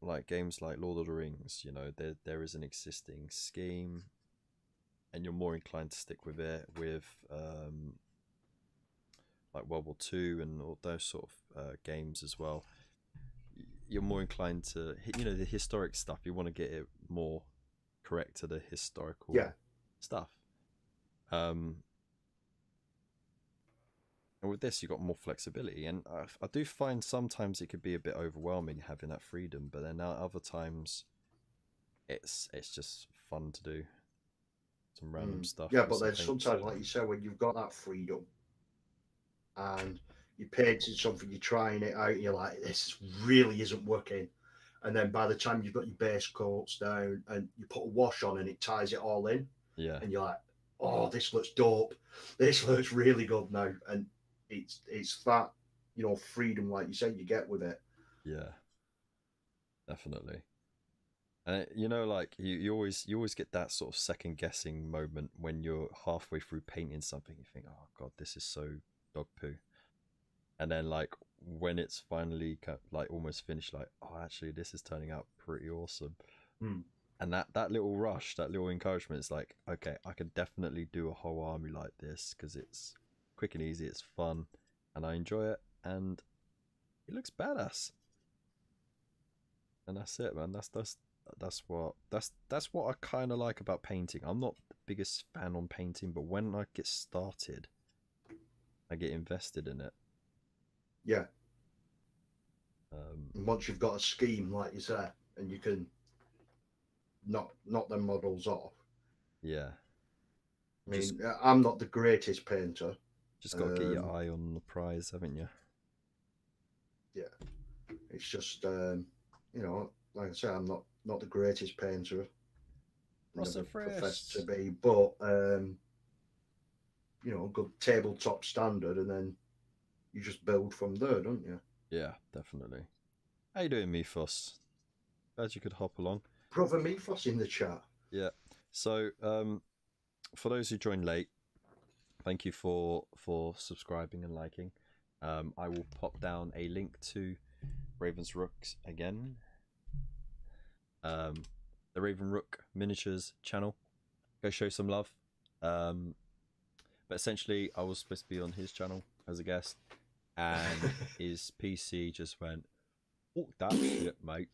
S2: like games like Lord of the Rings, you know, there is an existing scheme, and you're more inclined to stick with it. With like World War II and all those sort of games as well, you're more inclined to, you know, the historic stuff. You want to get it more correct to the historical stuff. And with this, you got more flexibility, and I do find sometimes it could be a bit overwhelming having that freedom. But then other times, it's just fun to do some random stuff.
S1: Yeah, but then sometimes, like you said, when you've got that freedom and you're painting something, you're trying it out, and you're like, this really isn't working. And then by the time you've got your base coats down and you put a wash on and it ties it all in, and you're like, oh, this looks dope. This looks really good now. And it's that, you know, freedom, like you said, you get with it.
S2: Yeah, definitely. And you know, like you always get that sort of second guessing moment when you're halfway through painting something. You think, oh god, this is so dog poo. And then like when it's finally like almost finished, like, oh, actually this is turning out pretty awesome. And that little rush, that little encouragement is like, okay, I can definitely do a whole army like this because it's quick and easy, it's fun, and I enjoy it, and it looks badass. And that's it, man. That's what I kind of like about painting. I'm not the biggest fan on painting, but when I get started, I get invested in it.
S1: Yeah. Once you've got a scheme, like you said, and you can knock them models off.
S2: Yeah.
S1: I mean, I'm not the greatest painter.
S2: Just got to get your eye on the prize, haven't you?
S1: Yeah. It's just, you know, like I say, I'm not the greatest painter. Never professed to be, but you know, good tabletop standard, and then you just build from there, don't you?
S2: Yeah, definitely. How you doing, Mythos? Glad you could hop along.
S1: Brother Mythos in the chat.
S2: Yeah. So, for those who joined late, thank you for subscribing and liking. I will pop down a link to Raven's Rooks again. The Raven Rook Miniatures channel. Go show some love. But essentially, I was supposed to be on his channel as a guest, and his PC just went, "Fuck that shit, mate.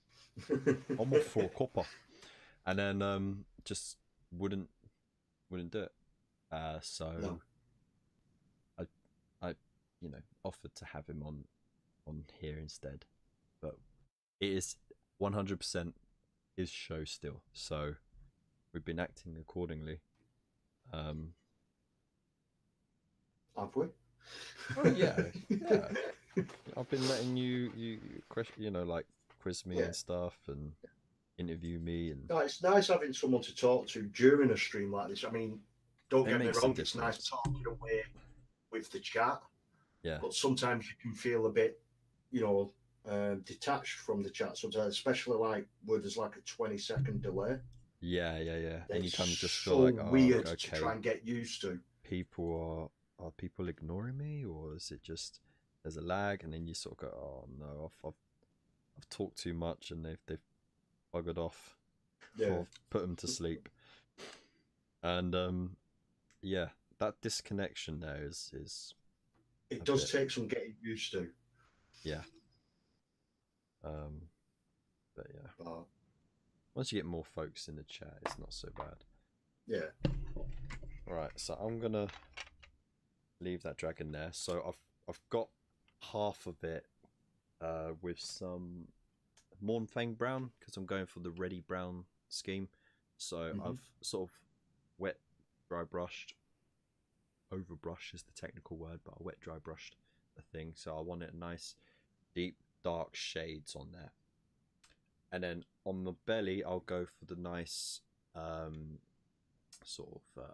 S2: I'm off for a copper," and then just wouldn't do it. So
S1: no.
S2: I you know, offered to have him on here instead, but it is 100% his show still, so we've been acting accordingly.
S1: Have we?
S2: Oh yeah. I've been letting you question, you know, like quiz me and stuff and interview me, and
S1: no, it's nice having someone to talk to during a stream like this. I mean, don't get me wrong, it's nice talking away with the chat.
S2: Yeah.
S1: But sometimes you can feel a bit, you know, detached from the chat sometimes, especially like where there's like a 20-second delay.
S2: Yeah. And you kind of just feel
S1: so
S2: like, oh,
S1: weird
S2: okay,
S1: to try and get used to.
S2: Are people ignoring me, or is it just there's a lag, and then you sort of go, oh no, I've talked too much, and they've buggered off. I've put them to sleep. And yeah, that disconnection there is
S1: it does take some getting used to.
S2: Yeah. But yeah, once you get more folks in the chat, it's not so bad.
S1: Yeah.
S2: Right, so I'm gonna leave that dragon there. So I've got half of it with some Mornfang brown, because I'm going for the ready brown scheme. So I've sort of wet dry brushed, overbrush is the technical word, but I wet dry brushed the thing, so I want it nice deep dark shades on there. And then on the belly I'll go for the nice sort of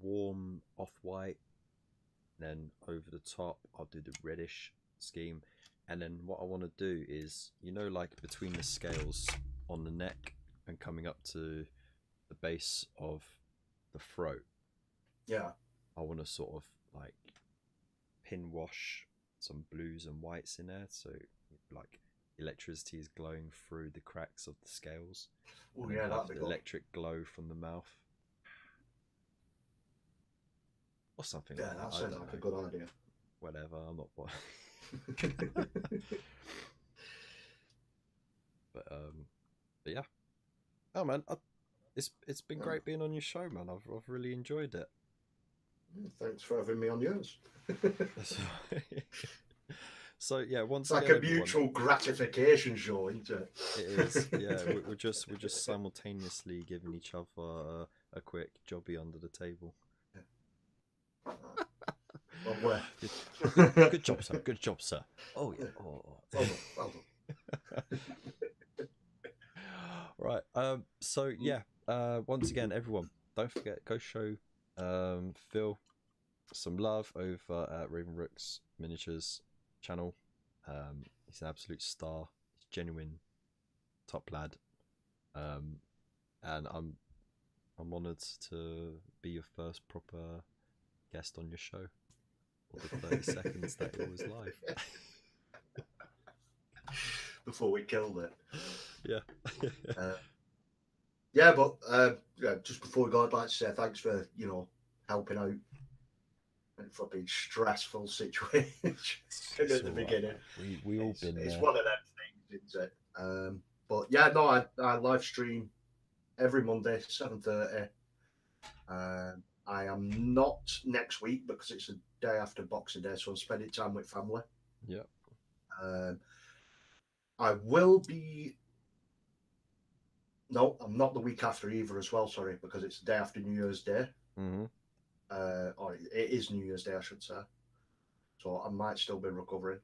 S2: warm off-white. Then over the top I'll do the reddish scheme. And then what I want to do is, you know, like between the scales on the neck and coming up to the base of the throat,
S1: yeah,
S2: I want to sort of like pin wash some blues and whites in there, so like electricity is glowing through the cracks of the scales.
S1: Oh
S2: And
S1: yeah,
S2: then
S1: that'd
S2: have
S1: be
S2: the
S1: good.
S2: electric glow from the mouth, or something
S1: Yeah,
S2: like that.
S1: that
S2: I
S1: sounds
S2: don't
S1: like
S2: know.
S1: a good idea.
S2: Whatever, I'm not. But yeah. Oh man, it's been great being on your show, man. I've really enjoyed it.
S1: Thanks for having me on yours.
S2: So yeah, once
S1: It's like
S2: again,
S1: a
S2: everyone,
S1: mutual gratification show, isn't it?
S2: it is. Yeah, we're just simultaneously giving each other a quick jobby under the table.
S1: Well,
S2: Good job, sir. Good job, sir. Oh yeah. Oh.
S1: well done. Well done.
S2: Right. So yeah. Once again, everyone, don't forget, go show Phil some love over at Raven Rook's Miniatures channel. He's an absolute star. He's genuine top lad. And I'm honoured to be your first proper guest on your show. Or the 30 seconds that it was live.
S1: Before we killed it.
S2: Yeah.
S1: Yeah, but just before we go, I'd like to say thanks for helping out and for being stressful situation at the beginning.
S2: We all been
S1: it's
S2: there.
S1: one of them things, isn't it? But yeah, no, I live stream every Monday 7:30. I am not next week because it's a day after Boxing Day, so I'm spending time with family.
S2: Yeah.
S1: I will be. No, I'm not the week after either as well. Sorry, because it's the day after New Year's Day.
S2: Mm-hmm.
S1: Or it is New Year's Day, I should say. So I might still be recovering.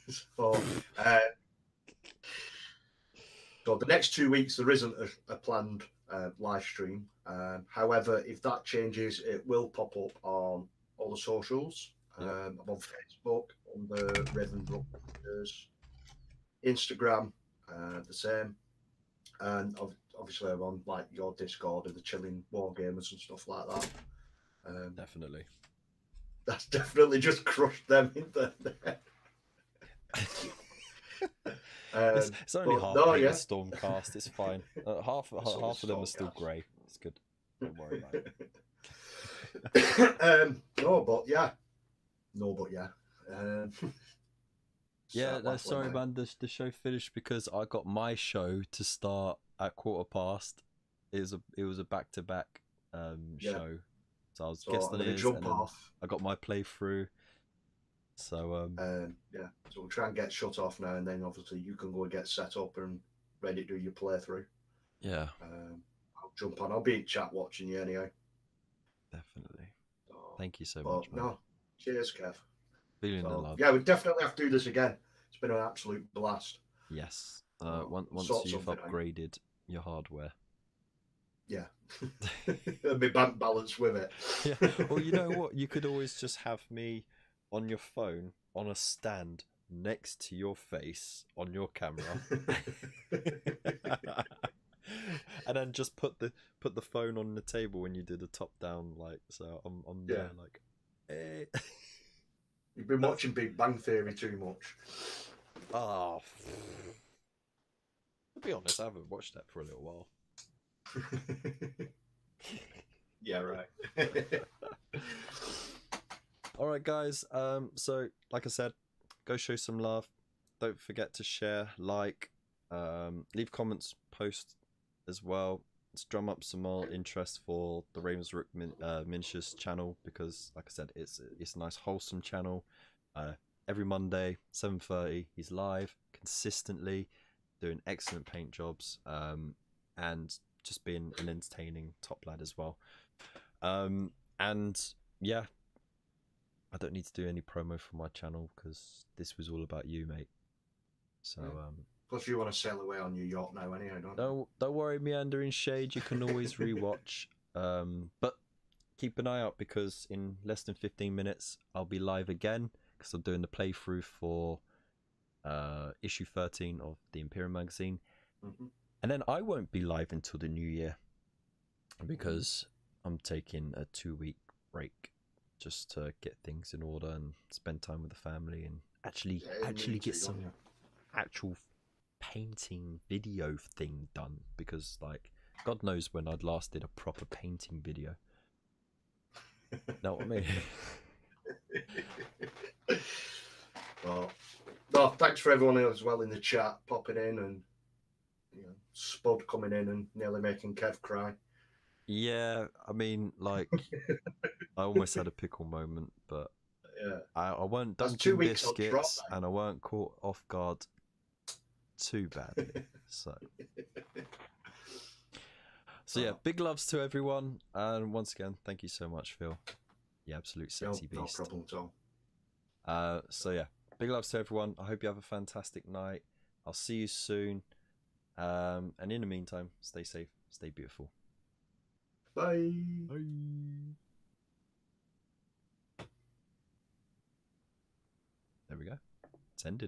S1: So the next 2 weeks there isn't a planned live stream. However, if that changes, it will pop up on all the socials.
S2: Yep.
S1: I'm on Facebook, on the Raven Rook, Instagram, the same. And obviously I'm on like your Discord and the Chilling War Gamers and stuff like that.
S2: Definitely.
S1: That's definitely just crushed them in there.
S2: It's only half Peter Stormcast. It's fine. Half of them are still grey. It's good. Don't worry about it.
S1: No, but yeah.
S2: Yeah, no, sorry, man. The show finished because I got my show to start at 15:15. It was a back-to-back show, so I was guesting it, and then I got my playthrough. So
S1: yeah, so we'll try and get shut off now, and then obviously you can go and get set up and ready to do your playthrough.
S2: Yeah,
S1: I'll jump on. I'll be in chat watching you anyway.
S2: Definitely. Thank you so much, man.
S1: No, cheers, Kev.
S2: Feeling the love.
S1: Yeah, we definitely have to do this again. It's been an absolute blast.
S2: Yes. Once you've upgraded your hardware.
S1: Yeah. And my bank balance with it.
S2: Yeah. Well, you know what? You could always just have me on your phone on a stand next to your face on your camera. And then just put the phone on the table when you do the top down, like, so I'm there like, hey.
S1: You've been watching Big Bang Theory too much.
S2: Oh, to be honest, I haven't watched that for a little while.
S1: Yeah, right.
S2: All right, guys. So like I said, go show some love. Don't forget to share, like, leave comments, post as well. Let's drum up some more interest for the Ravens Rook Miniatures channel, because, like I said, it's a nice wholesome channel. Every Monday, 7:30, he's live consistently, doing excellent paint jobs, and just being an entertaining top lad as well. And yeah, I don't need to do any promo for my channel because this was all about you, mate. So
S1: plus you want to sail away on your yacht now anyway, don't you?
S2: Don't worry, Meandering Shade, you can always rewatch. But keep an eye out, because in less than 15 minutes I'll be live again, because I'm doing the playthrough for issue 13 of the Imperium magazine. And then I won't be live until the new year, because I'm taking a 2-week break just to get things in order and spend time with the family and actually
S1: Yeah, me
S2: get
S1: too,
S2: some
S1: yeah.
S2: actual painting video thing done, because like God knows when I'd last did a proper painting video. Know what I mean?
S1: Well, no, thanks for everyone as well in the chat popping in, and Spud coming in and nearly making Kev cry.
S2: Yeah, I mean, like, I almost had a pickle moment, but
S1: Yeah,
S2: I weren't
S1: that's 2
S2: dunking
S1: weeks on drop,
S2: biscuits, and I weren't caught off guard too badly. So yeah, big loves to everyone, and once again, thank you so much, Phil. You absolute sexy
S1: no
S2: beast.
S1: problem at all.
S2: So yeah, big loves to everyone. I hope you have a fantastic night. I'll see you soon. And in the meantime, stay safe, stay beautiful.
S1: Bye.
S2: Bye. There we go. It's ended.